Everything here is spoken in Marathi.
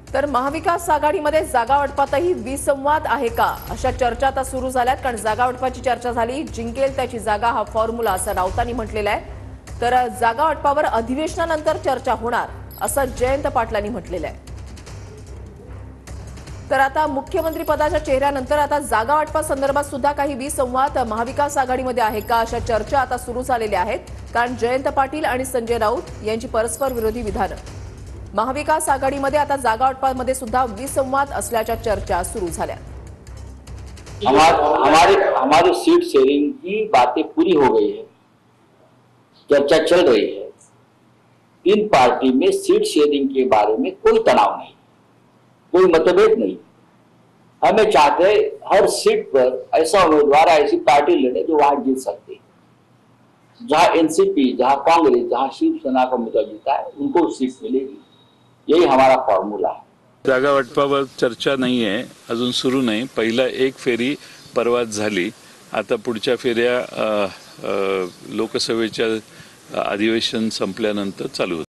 तर महाविकास आघाडीमध्ये जागा वाटपातही विसंवाद आहे का अशा चर्चा आता सुरू झाल्यात। कारण जागा वाटपाची चर्चा झाली, जिंकेल त्याची जागा हा फॉर्म्युला असं राऊतांनी म्हटलेलं आहे। तर जागा वाटपावर अधिवेशनानंतर चर्चा होणार असं जयंत पाटलांनी म्हटलेलं आहे। तर आता मुख्यमंत्री पदाच्या चेहऱ्यानंतर आता जागा वाटपा संदर्भात सुद्धा काही विसंवाद महाविकास आघाडीमध्ये आहे का अशा चर्चा आता सुरू झालेल्या आहेत। कारण जयंत पाटील आणि संजय राऊत यांची परस्पर विरोधी विधानं। महाविकास आघाडीमध्ये आता जागा वाटपामध्ये सुद्धा विसंवाद असल्याच्या चर्चा सुरू झाल्या। हमारी सीट शेयरिंग की बातें पूरी हो गई है, चर्चा चल रही है। तीन पार्टी में सीट शेयरिंग के बारे में कोई तनाव नहीं, कोई मतभेद नहीं। हमें चाहते हर सीट पर ऐसा उम्मीदवार, ऐसी पार्टी लड़े जो वहां जीत सकते। जहां एनसीपी, जहां कांग्रेस, जहां शिवसेना का उम्मीदवार जीता है उनको सीट मिलेगी, यही हमारा फॉर्मूला है। जागा वाटपावर चर्चा नाही आहे, अजून सुरू नाही। पहिला एक फेरी परवाच झाली, आता पुढच्या फेऱ्या लोकसभेच्या अधिवेशन संपल्यानंतर चालू होतील।